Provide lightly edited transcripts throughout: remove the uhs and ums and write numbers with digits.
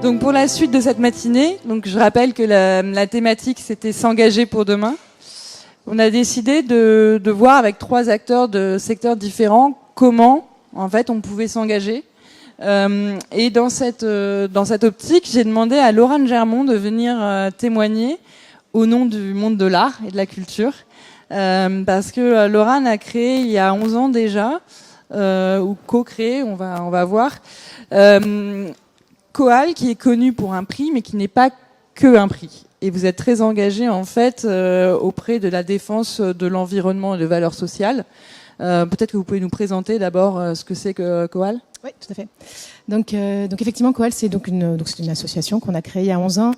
Donc pour la suite de cette matinée, donc je rappelle que la thématique c'était s'engager pour demain. On a décidé de voir avec 3 acteurs de secteurs différents comment en fait on pouvait s'engager. Et dans cette optique, j'ai demandé à Laurane Germont de venir témoigner au nom du monde de l'art et de la culture. Parce que Laurane a créé il y a 11 ans déjà, ou co-créé, on va voir, Coal, qui est connu pour un prix, mais qui n'est pas que un prix. Et vous êtes très engagé en fait auprès de la défense de l'environnement et de valeurs sociales. Peut-être que vous pouvez nous présenter d'abord ce que c'est que Coal. Oui, tout à fait. Donc effectivement, Coal, c'est c'est une association qu'on a créée il y a 11 ans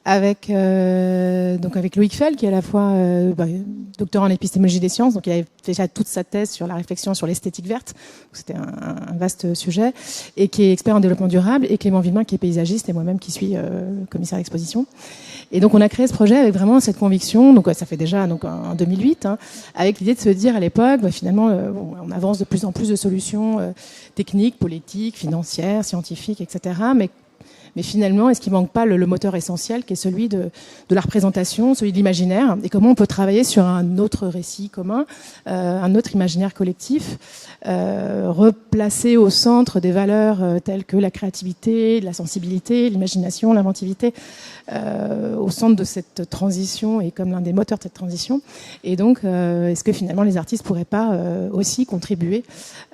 avec Loïc Fell, qui est à la fois docteur en épistémologie des sciences, donc il avait déjà toute sa thèse sur la réflexion sur l'esthétique verte. C'était un vaste sujet, et qui est expert en développement durable, et Clément Villemin, qui est paysagiste, et moi-même qui suis commissaire d'exposition. Et donc on a créé ce projet avec vraiment cette conviction, donc ça fait déjà en 2008, avec l'idée de se dire à l'époque, finalement, on avance de plus en plus de solutions techniques, politiques, financières, scientifiques, etc. Mais finalement, est-ce qu'il manque pas le moteur essentiel qui est celui de la représentation, celui de l'imaginaire, et comment on peut travailler sur un autre récit commun, un autre imaginaire collectif, replacer au centre des valeurs telles que la créativité, la sensibilité, l'imagination, l'inventivité, au centre de cette transition et comme l'un des moteurs de cette transition. Et donc, est-ce que finalement les artistes pourraient pas aussi contribuer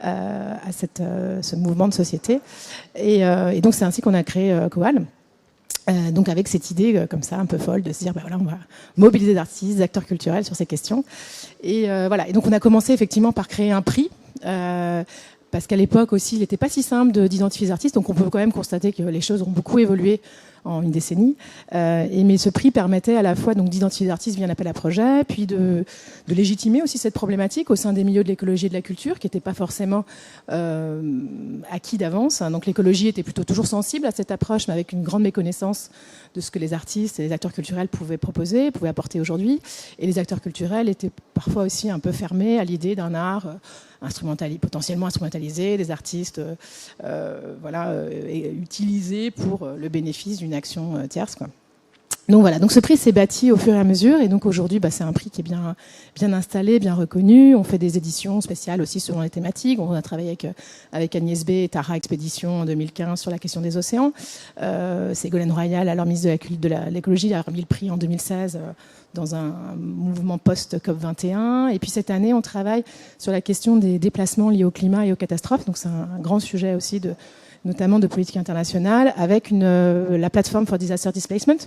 à ce mouvement de société, et donc c'est ainsi qu'on a créé Coal. Donc avec cette idée comme ça un peu folle de se dire on va mobiliser des artistes, des acteurs culturels sur ces questions, et voilà. Et donc on a commencé effectivement par créer un prix, parce qu'à l'époque aussi il n'était pas si simple d'identifier les artistes, donc on peut quand même constater que les choses ont beaucoup évolué en une décennie, mais ce prix permettait à la fois donc d'identifier les artistes via un appel à projet, puis de légitimer aussi cette problématique au sein des milieux de l'écologie et de la culture, qui n'était pas forcément acquis d'avance. Donc l'écologie était plutôt toujours sensible à cette approche, mais avec une grande méconnaissance de ce que les artistes et les acteurs culturels pouvaient proposer, pouvaient apporter aujourd'hui. Et les acteurs culturels étaient parfois aussi un peu fermés à l'idée d'un art potentiellement instrumentalisé, des artistes utilisés pour le bénéfice d'une action tierce, quoi. Donc voilà, donc ce prix s'est bâti au fur et à mesure, et donc aujourd'hui c'est un prix qui est bien installé, bien reconnu. On fait des éditions spéciales aussi selon les thématiques. On a travaillé avec Agnès B et Tara Expédition en 2015 sur la question des océans. Ségolène Royal, alors ministre de l'écologie, a remis le prix en 2016 dans un mouvement post-COP21. Et puis cette année, on travaille sur la question des déplacements liés au climat et aux catastrophes. Donc c'est un grand sujet aussi notamment de politique internationale, avec la plateforme for Disaster Displacement,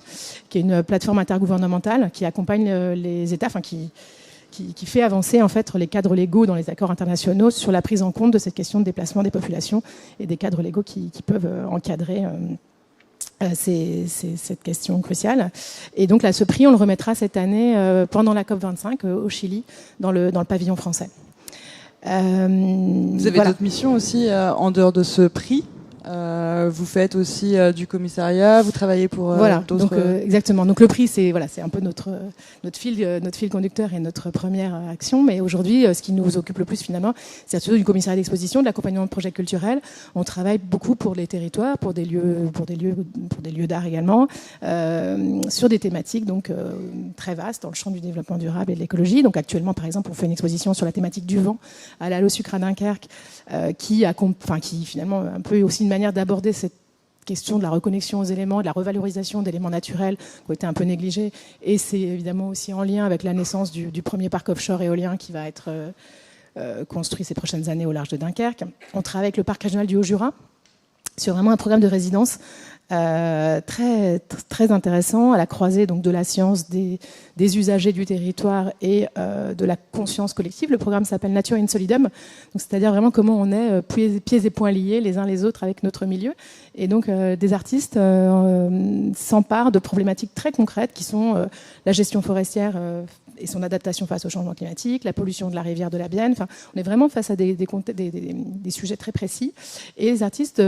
qui est une plateforme intergouvernementale qui accompagne les États, qui fait avancer en fait les cadres légaux dans les accords internationaux sur la prise en compte de cette question de déplacement des populations, et des cadres légaux qui peuvent encadrer cette question cruciale. Et donc là, ce prix, on le remettra cette année pendant la COP25 au Chili, dans le pavillon français. Vous avez d'autres missions aussi en dehors de ce prix? Vous faites aussi du commissariat, vous travaillez pour d'autres... Donc, exactement. Donc le prix, c'est un peu notre fil conducteur et notre première action. Mais aujourd'hui, ce qui nous occupe le plus finalement, c'est surtout du commissariat d'exposition, de l'accompagnement de projets culturels. On travaille beaucoup pour les territoires, pour des lieux d'art également, sur des thématiques donc très vastes dans le champ du développement durable et de l'écologie. Donc actuellement, par exemple, on fait une exposition sur la thématique du vent à la Sucre à Dunkerque, qui finalement un peu aussi une manière d'aborder cette question de la reconnexion aux éléments, de la revalorisation d'éléments naturels qui ont été un peu négligés. Et c'est évidemment aussi en lien avec la naissance du premier parc offshore éolien qui va être construit ces prochaines années au large de Dunkerque. On travaille avec le parc régional du Haut-Jura sur vraiment un programme de résidence très, très intéressant, à la croisée donc de la science, des usagers du territoire et de la conscience collective. Le programme s'appelle Nature in Solidum, c'est-à-dire vraiment comment on est pieds et poings liés les uns les autres avec notre milieu. Et donc des artistes s'emparent de problématiques très concrètes qui sont la gestion forestière et son adaptation face au changement climatique, la pollution de la rivière de la Bienne. Enfin, on est vraiment face à des sujets très précis. Et les artistes,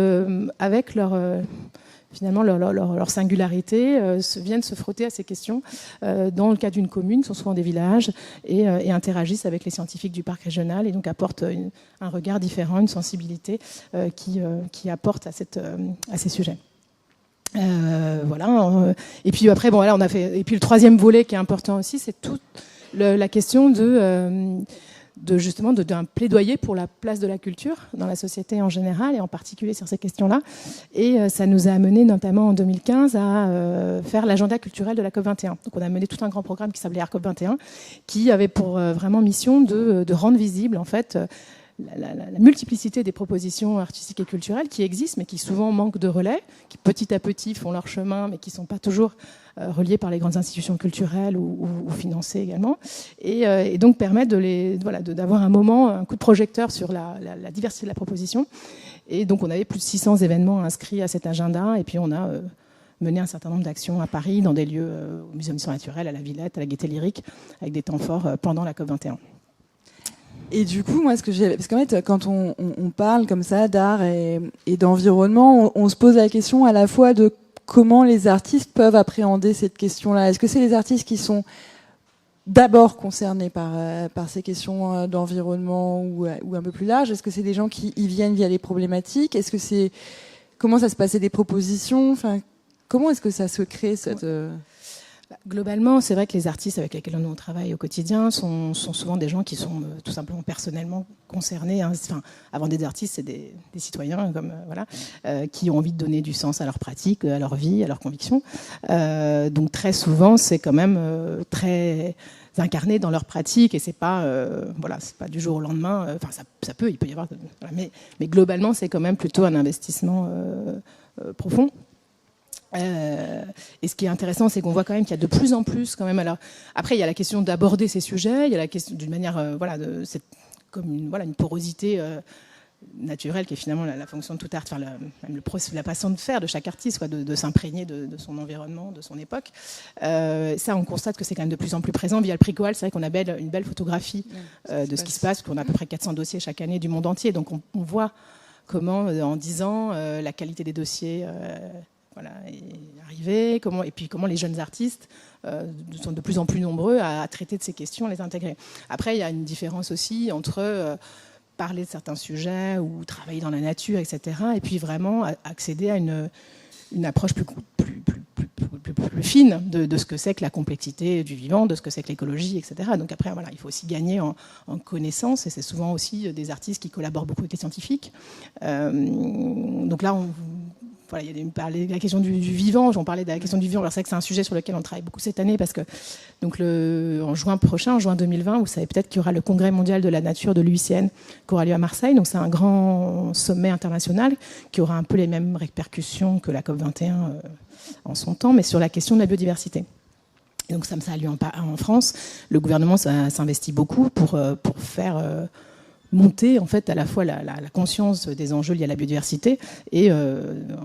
avec leur singularité, viennent se frotter à ces questions dans le cas d'une commune, sont souvent des villages, et interagissent avec les scientifiques du parc régional, et donc apportent un regard différent, une sensibilité qui apporte à ces sujets. Voilà. Et puis après, bon, là, on a fait. Et puis le troisième volet qui est important aussi, c'est toute la question justement d'un plaidoyer pour la place de la culture dans la société en général et en particulier sur ces questions-là. Et ça nous a amené notamment en 2015 à faire l'agenda culturel de la COP21. Donc on a mené tout un grand programme qui s'appelait ARCOP21 qui avait pour vraiment mission de rendre visible en fait la multiplicité des propositions artistiques et culturelles qui existent, mais qui souvent manquent de relais, qui petit à petit font leur chemin, mais qui ne sont pas toujours reliés par les grandes institutions culturelles ou financées également, et donc permettre d'avoir un moment, un coup de projecteur sur la diversité de la proposition. Et donc on avait plus de 600 événements inscrits à cet agenda, et puis on a mené un certain nombre d'actions à Paris, dans des lieux au Muséum d'Histoire naturelle, à la Villette, à la Gaîté Lyrique, avec des temps forts pendant la COP21. Et du coup, moi, parce qu'en fait, quand on parle comme ça d'art et d'environnement, on se pose la question à la fois de comment les artistes peuvent appréhender cette question-là. Est-ce que c'est les artistes qui sont d'abord concernés par ces questions d'environnement ou un peu plus large? Est-ce que c'est des gens qui y viennent via les problématiques? Est-ce que c'est comment ça se passait des propositions? Enfin, comment est-ce que ça se crée cette Globalement, c'est vrai que les artistes avec lesquels on travaille au quotidien sont souvent des gens qui sont tout simplement personnellement concernés. Hein. Enfin, avant d'être artistes, c'est des citoyens comme qui ont envie de donner du sens à leur pratique, à leur vie, à leurs convictions. Donc très souvent, c'est quand même très incarné dans leur pratique et c'est pas c'est pas du jour au lendemain. Enfin, il peut y avoir, mais globalement, c'est quand même plutôt un investissement profond. Et ce qui est intéressant, c'est qu'on voit quand même qu'il y a de plus en plus, quand même. Alors, après, il y a la question d'aborder ces sujets, il y a la question d'une manière, c'est comme une porosité naturelle qui est finalement la fonction de tout art, enfin, la façon de faire de chaque artiste, quoi, de s'imprégner de son environnement, de son époque. Ça, on constate que c'est quand même de plus en plus présent via le prix Goal. C'est vrai qu'on a une belle photographie de ce qui se passe, qu'on a à peu près 400 dossiers chaque année du monde entier. Donc, on voit comment, en 10 ans, la qualité des dossiers est arrivé, et puis comment les jeunes artistes sont de plus en plus nombreux à traiter de ces questions, à les intégrer. Après, il y a une différence aussi entre parler de certains sujets ou travailler dans la nature, etc., et puis vraiment accéder à une approche plus fine de ce que c'est que la complexité du vivant, de ce que c'est que l'écologie, etc. Donc après, il faut aussi gagner en connaissances, et c'est souvent aussi des artistes qui collaborent beaucoup avec les scientifiques. Donc là, il y a la question du vivant. J'en parlais de la question du vivant. Alors c'est vrai que c'est un sujet sur lequel on travaille beaucoup cette année parce que donc en juin prochain, en juin 2020, vous savez peut-être qu'il y aura le Congrès mondial de la nature de l'UICN qui aura lieu à Marseille. Donc c'est un grand sommet international qui aura un peu les mêmes répercussions que la COP21 en son temps, mais sur la question de la biodiversité. Et donc ça a lieu en France. Le gouvernement s'investit beaucoup pour faire monter en fait à la fois la conscience des enjeux liés à la biodiversité et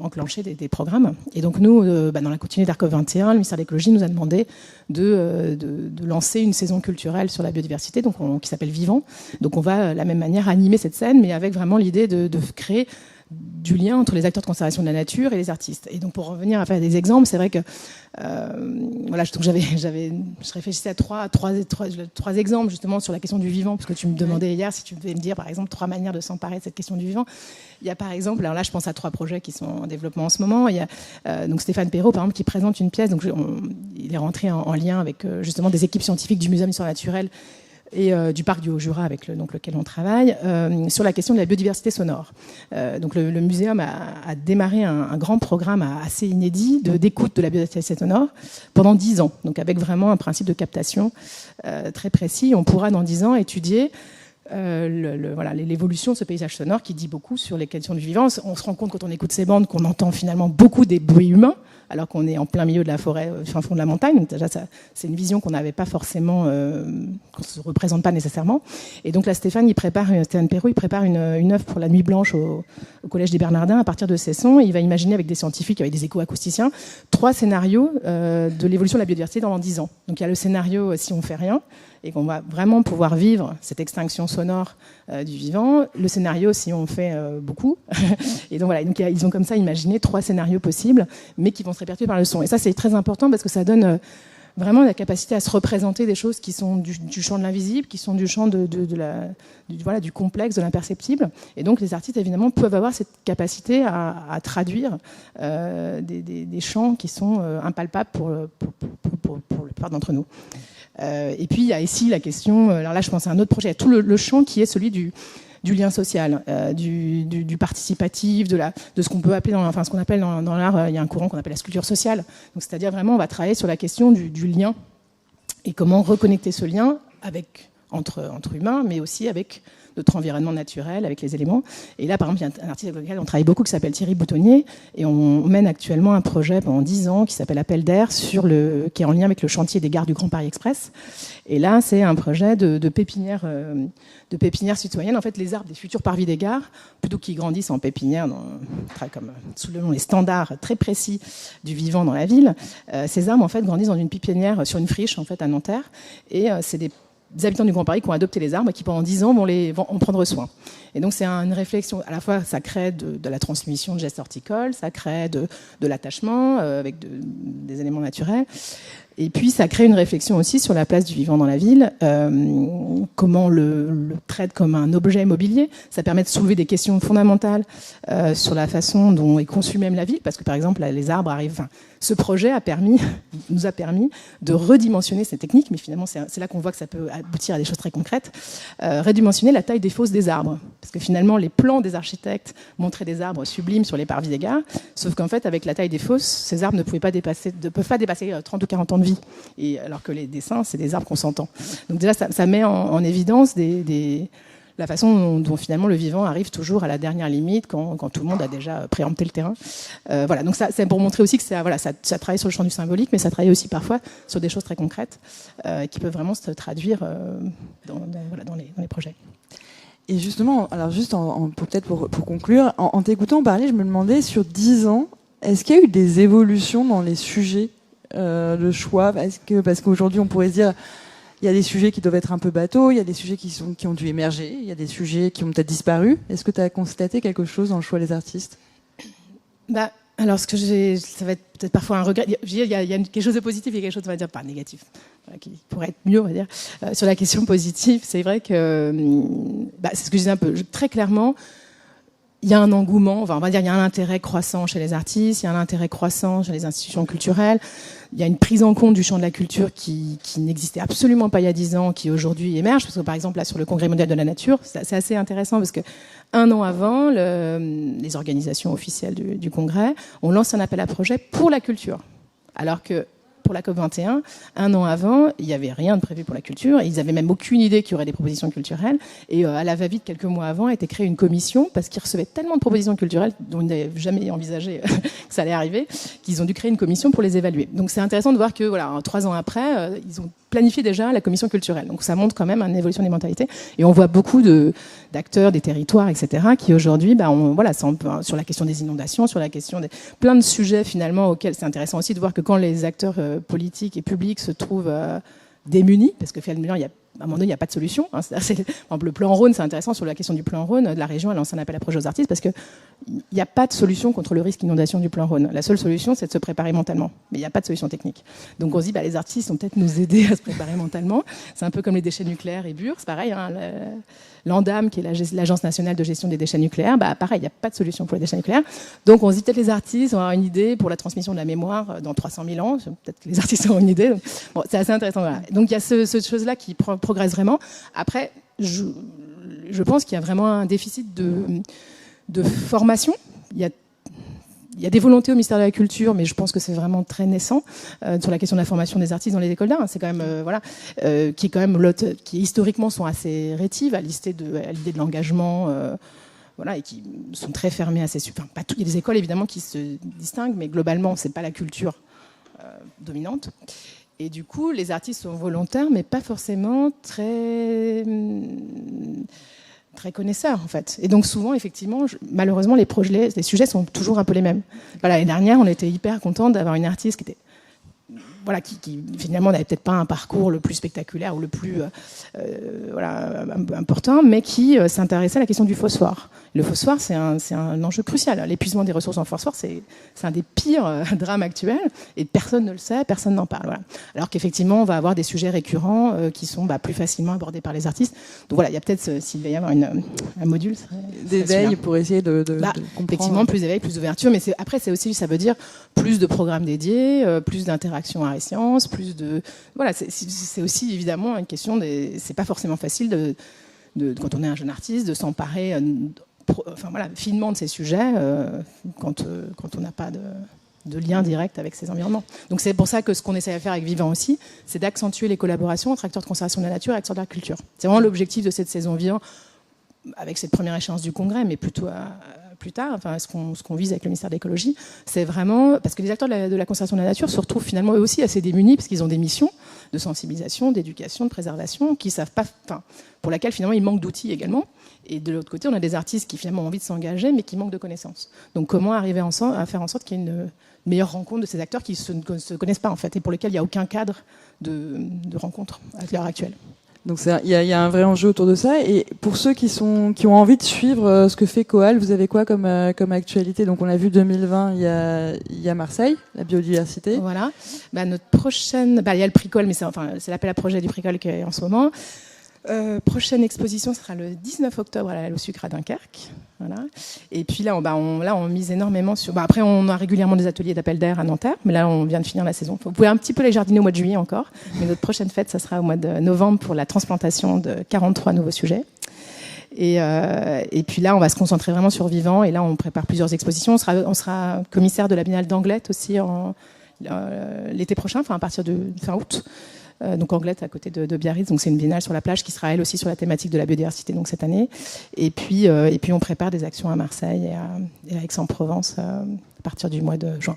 enclencher des programmes. Et donc nous, dans la continuité d'Arc 21, le ministère de l'écologie nous a demandé de lancer une saison culturelle sur la biodiversité, donc qui s'appelle Vivant. Donc on va de la même manière animer cette scène, mais avec vraiment l'idée de créer du lien entre les acteurs de conservation de la nature et les artistes. Et donc pour revenir à faire des exemples, c'est vrai que je réfléchissais à trois exemples justement sur la question du vivant, parce que tu me demandais hier si tu devais me dire par exemple 3 manières de s'emparer de cette question du vivant. Il y a par exemple, alors là je pense à 3 projets qui sont en développement en ce moment. Il y a donc Stéphane Perrault par exemple qui présente une pièce, donc il est rentré en lien avec justement des équipes scientifiques du Muséum d'Histoire naturelle et du parc du Haut-Jura avec lequel on travaille, sur la question de la biodiversité sonore. Donc le muséum a démarré un grand programme assez inédit d'écoute de la biodiversité sonore pendant 10 ans, donc avec vraiment un principe de captation très précis. On pourra dans 10 ans étudier l'évolution de ce paysage sonore qui dit beaucoup sur les questions du vivant. On se rend compte quand on écoute ces bandes qu'on entend finalement beaucoup des bruits humains, alors qu'on est en plein milieu de la forêt, fin fond de la montagne. Donc déjà, c'est une vision qu'on n'avait pas forcément, qu'on ne se représente pas nécessairement. Et donc là, Stéphane Perrault, il prépare une œuvre pour la Nuit Blanche au Collège des Bernardins à partir de ces sons. Il va imaginer avec des scientifiques, avec des éco-acousticiens, 3 scénarios de l'évolution de la biodiversité dans 10 ans. Donc il y a le scénario si on fait rien, et qu'on va vraiment pouvoir vivre cette extinction sonore du vivant. Le scénario si on fait beaucoup. Et donc voilà, donc ils ont comme ça imaginé 3 scénarios possibles, mais qui vont se répercuter par le son. Et ça, c'est très important parce que ça donne vraiment la capacité à se représenter des choses qui sont du champ de l'invisible, qui sont du champ du complexe, de l'imperceptible. Et donc les artistes, évidemment, peuvent avoir cette capacité à traduire des champs qui sont impalpables pour la plupart d'entre nous. Et puis il y a ici la question, alors là je pense à un autre projet, il y a tout le champ qui est celui du lien social, du participatif, de ce qu'on peut appeler, ce qu'on appelle dans l'art, il y a un courant qu'on appelle la sculpture sociale. Donc c'est-à-dire vraiment on va travailler sur la question du lien et comment reconnecter ce lien entre humains, mais aussi avec notre environnement naturel, avec les éléments. Et là, par exemple, il y a un artiste avec lequel on travaille beaucoup qui s'appelle Thierry Boutonnier, et on mène actuellement un projet pendant 10 ans qui s'appelle Appel d'air, qui est en lien avec le chantier des gares du Grand Paris Express. Et là, c'est un projet de pépinière citoyenne. En fait, les arbres des futurs parvis des gares, plutôt qu'ils grandissent en pépinière, selon les standards très précis du vivant dans la ville, ces arbres en fait grandissent dans une pépinière sur une friche en fait à Nanterre, et c'est des habitants du Grand Paris qui ont adopté les arbres et qui pendant 10 ans vont en prendre soin. Et donc c'est une réflexion, à la fois ça crée de la transmission de gestes horticoles, ça crée de l'attachement avec des éléments naturels, et puis ça crée une réflexion aussi sur la place du vivant dans la ville, comment le traite comme un objet immobilier. Ça permet de soulever des questions fondamentales sur la façon dont est conçue même la ville, parce que par exemple les arbres arrivent. Ce projet nous a permis de redimensionner ces techniques, mais finalement c'est là qu'on voit que ça peut aboutir à des choses très concrètes. Redimensionner la taille des fosses des arbres, parce que finalement les plans des architectes montraient des arbres sublimes sur les parvis des gares, sauf qu'en fait avec la taille des fosses, ces arbres ne peuvent pas dépasser 30 ou 40 ans de vie, et alors que les dessins c'est des arbres qu'on s'entend. Donc déjà ça met en évidence la façon dont finalement le vivant arrive toujours à la dernière limite quand tout le monde a déjà préempté le terrain. Voilà, donc ça c'est pour montrer aussi que ça travaille sur le champ du symbolique, mais ça travaille aussi parfois sur des choses très concrètes qui peuvent vraiment se traduire dans les projets. Et justement, alors juste pour conclure, en t'écoutant parler, je me demandais sur 10 ans, est-ce qu'il y a eu des évolutions dans les sujets de choix? Parce qu'aujourd'hui on pourrait se dire il y a des sujets qui doivent être un peu bateaux, il y a des sujets qui ont dû émerger, il y a des sujets qui ont peut-être disparu. Est-ce que tu as constaté quelque chose dans le choix des artistes? Alors, ça va être peut-être parfois un regret. Il y a quelque chose de positif et quelque chose, on va dire, pas négatif, qui pourrait être mieux, on va dire. Sur la question positive, c'est vrai que, c'est ce que je disais un peu, très clairement, il y a un engouement, on va dire, il y a un intérêt croissant chez les artistes, il y a un intérêt croissant chez les institutions culturelles, il y a une prise en compte du champ de la culture qui n'existait absolument pas il y a 10 ans, qui aujourd'hui émerge, parce que par exemple là sur le Congrès mondial de la nature, c'est assez intéressant parce que un an avant, les organisations officielles du Congrès ont lancé un appel à projet pour la culture, alors que pour la COP21, un an avant, il n'y avait rien de prévu pour la culture. Ils n'avaient même aucune idée qu'il y aurait des propositions culturelles. Et à la va-vite, quelques mois avant, a été créée une commission parce qu'ils recevaient tellement de propositions culturelles dont ils n'avaient jamais envisagé que ça allait arriver, qu'ils ont dû créer une commission pour les évaluer. Donc c'est intéressant de voir que 3 ans après, ils ont planifié déjà la commission culturelle. Donc ça montre quand même une évolution des mentalités. Et on voit beaucoup d'acteurs des territoires, etc., qui aujourd'hui, sur la question des inondations, sur la question plein de sujets finalement auxquels c'est intéressant aussi de voir que quand les acteurs politiques et publics se trouvent démunis, parce que finalement, à un moment donné, il n'y a pas de solution. Par exemple, le plan Rhône, c'est intéressant sur la question du plan Rhône. La région, elle lance un appel à projet aux artistes parce qu'il n'y a pas de solution contre le risque d'inondation du plan Rhône. La seule solution, c'est de se préparer mentalement. Mais il n'y a pas de solution technique. Donc on se dit, les artistes vont peut-être nous aider à se préparer mentalement. C'est un peu comme les déchets nucléaires et Bure, c'est pareil. L'ANDAM, qui est l'Agence nationale de gestion des déchets nucléaires, pareil, il n'y a pas de solution pour les déchets nucléaires. Donc on se dit peut-être les artistes vont avoir une idée pour la transmission de la mémoire dans 300 000 ans. Peut-être que les artistes auront une idée. Donc, c'est assez intéressant. Voilà. Donc il y a cette chose-là qui progresse vraiment. Après, je pense qu'il y a vraiment un déficit de formation. Il y a des volontés au ministère de la Culture, mais je pense que c'est vraiment très naissant sur la question de la formation des artistes dans les écoles d'art. C'est quand même qui historiquement sont assez rétives à l'idée de l'engagement, et qui sont très fermées à ces. Pas tout. Il y a des écoles évidemment qui se distinguent, mais globalement, c'est pas la culture dominante. Et du coup, les artistes sont volontaires, mais pas forcément très connaisseurs, en fait. Et donc, souvent, effectivement, malheureusement, les sujets sont toujours un peu les mêmes. L'année dernière, on était hyper contents d'avoir une artiste qui finalement n'avait peut-être pas un parcours le plus spectaculaire ou le plus important, mais qui s'intéressait à la question du phosphore. Le phosphore, c'est un enjeu crucial. L'épuisement des ressources en phosphore, c'est un des pires drames actuels, et personne ne le sait, personne n'en parle. Voilà. Alors qu'effectivement, on va avoir des sujets récurrents qui sont plus facilement abordés par les artistes. Donc voilà, il y a peut-être, s'il va y avoir un module d'éveil pour essayer de comprendre. Effectivement, plus d'éveil, plus d'ouverture, mais après, ça veut dire plus de programmes dédiés, plus d'interactions à sciences, plus de... Voilà, c'est aussi évidemment une question c'est pas forcément facile quand on est un jeune artiste, de s'emparer finement de ces sujets quand on n'a pas de lien direct avec ces environnements. Donc c'est pour ça que ce qu'on essaie de faire avec Vivant aussi, c'est d'accentuer les collaborations entre acteurs de conservation de la nature et acteurs de la culture. C'est vraiment l'objectif de cette saison Vivant, avec cette première échéance du congrès, mais plutôt plus tard, ce qu'on vise avec le ministère de l'écologie, c'est vraiment parce que les acteurs de la conservation de la nature se retrouvent finalement eux aussi assez démunis parce qu'ils ont des missions de sensibilisation, d'éducation, de préservation, qui savent pas, pour laquelle finalement ils manquent d'outils également. Et de l'autre côté, on a des artistes qui finalement ont envie de s'engager, mais qui manquent de connaissances. Donc comment arriver à faire en sorte qu'il y ait une meilleure rencontre de ces acteurs qui ne se connaissent pas en fait, et pour lesquels il n'y a aucun cadre de rencontre à l'heure actuelle. Donc il y a un vrai enjeu autour de ça. Et pour ceux qui ont envie de suivre ce que fait Coal, vous avez quoi comme actualité? Donc on a vu 2020, il y a Marseille, la biodiversité. Voilà. Notre prochaine, il y a le Pricol, mais c'est l'appel à projet du Pricol qui est en ce moment. Prochaine exposition sera le 19 octobre à la Halle au Sucre à Dunkerque. Voilà. Et puis là, on mise énormément sur... après, on a régulièrement des ateliers d'appel d'air à Nanterre, mais là, on vient de finir la saison. Vous pouvez un petit peu les jardiner au mois de juillet encore, mais notre prochaine fête, ça sera au mois de novembre pour la transplantation de 43 nouveaux sujets. Et puis là, on va se concentrer vraiment sur Vivant, et là, on prépare plusieurs expositions. On sera commissaire de la Biennale d'Anglet aussi l'été prochain, à partir de fin août. Donc Anglet à côté de Biarritz, donc c'est une biennale sur la plage qui sera elle aussi sur la thématique de la biodiversité donc cette année. Et puis on prépare des actions à Marseille et à Aix-en-Provence à partir du mois de juin.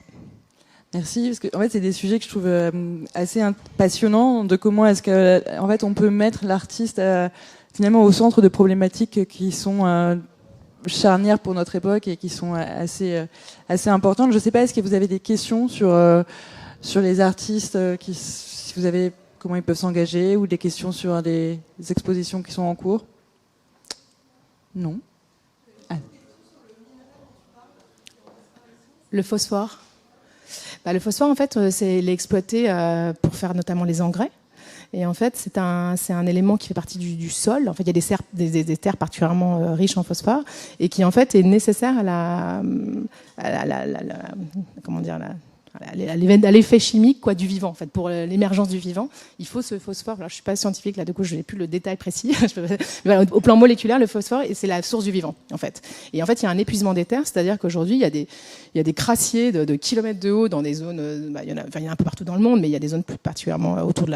Merci, parce que en fait c'est des sujets que je trouve assez passionnants, de comment est-ce que en fait on peut mettre l'artiste finalement au centre de problématiques qui sont charnières pour notre époque et qui sont assez importantes. Je ne sais pas, est-ce que vous avez des questions sur les artistes si vous avez comment ils peuvent s'engager, ou des questions sur des expositions qui sont en cours? Non. Le phosphore. Le phosphore, en fait, c'est l'exploiter pour faire notamment les engrais. Et en fait, c'est un élément qui fait partie du sol. En fait, il y a des terres particulièrement riches en phosphore et qui, en fait, est nécessaire à l'effet chimique du vivant. En fait, pour l'émergence du vivant, il faut ce phosphore. Alors, je suis pas scientifique là, du coup, je n'ai plus le détail précis. Mais au plan moléculaire, le phosphore, c'est la source du vivant, en fait. Et en fait, il y a un épuisement des terres, c'est-à-dire qu'aujourd'hui, il y a des crassiers de kilomètres de haut dans des zones. Il y en a un peu partout dans le monde, mais il y a des zones plus particulièrement autour de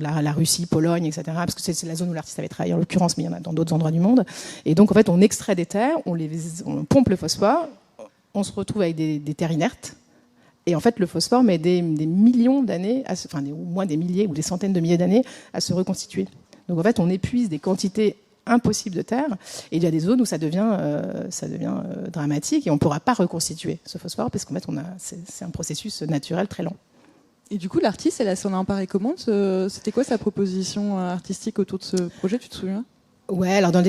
la Russie, Pologne, etc. Parce que c'est la zone où l'artiste avait travaillé en l'occurrence, mais il y en a dans d'autres endroits du monde. Et donc, en fait, on extrait des terres, on pompe le phosphore. On se retrouve avec des terres inertes. Et en fait, le phosphore met des millions d'années, au moins des milliers ou des centaines de milliers d'années à se reconstituer. Donc en fait, on épuise des quantités impossibles de terre. Et il y a des zones où ça devient dramatique et on ne pourra pas reconstituer ce phosphore parce qu'en fait, c'est un processus naturel très lent. Et du coup, l'artiste, elle s'en a emparée comment? C'était quoi sa proposition artistique autour de ce projet, tu te souviens? Ouais, alors dans le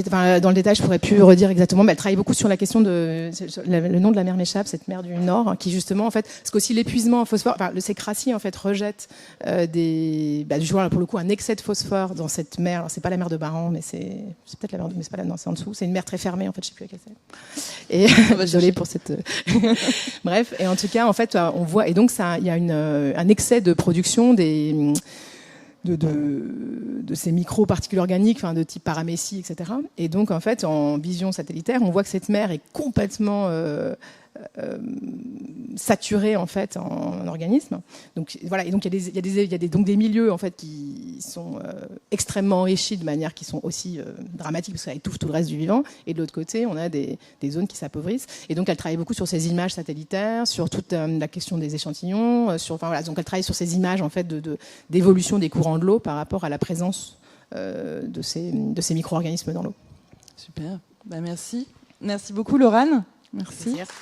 détail, je pourrais plus redire exactement, mais elle travaille beaucoup sur la question le nom de la mer m'échappe, cette mer du Nord, qui justement, en fait, parce qu'aussi l'épuisement en phosphore, ces crassiers, en fait, rejettent pour le coup, un excès de phosphore dans cette mer. Alors, c'est pas la mer de Baran, mais c'est peut-être la mer, mais c'est pas là, non, c'est en dessous. C'est une mer très fermée, en fait, je sais plus laquelle c'est. Et, désolée pour cette, bref. Et en tout cas, en fait, on voit, et donc, il y a un excès de production de ces micro-particules organiques, de type paramécie, etc. Et donc, en fait, en vision satellitaire, on voit que cette mer est complètement saturée, en fait, en organismes. Donc, voilà. Et donc, il y a des milieux, en fait, qui sont extrêmement enrichis de manière qui sont aussi dramatiques, parce que ça étouffe tout le reste du vivant. Et de l'autre côté, on a des zones qui s'appauvrissent. Et donc, elle travaille beaucoup sur ces images satellitaires, sur toute la question des échantillons, donc elle travaille sur ces images, en fait, d'évolution des courants de l'eau par rapport à la présence de ces micro-organismes dans l'eau. Super. Merci. Merci beaucoup, Laurane. Merci. Merci.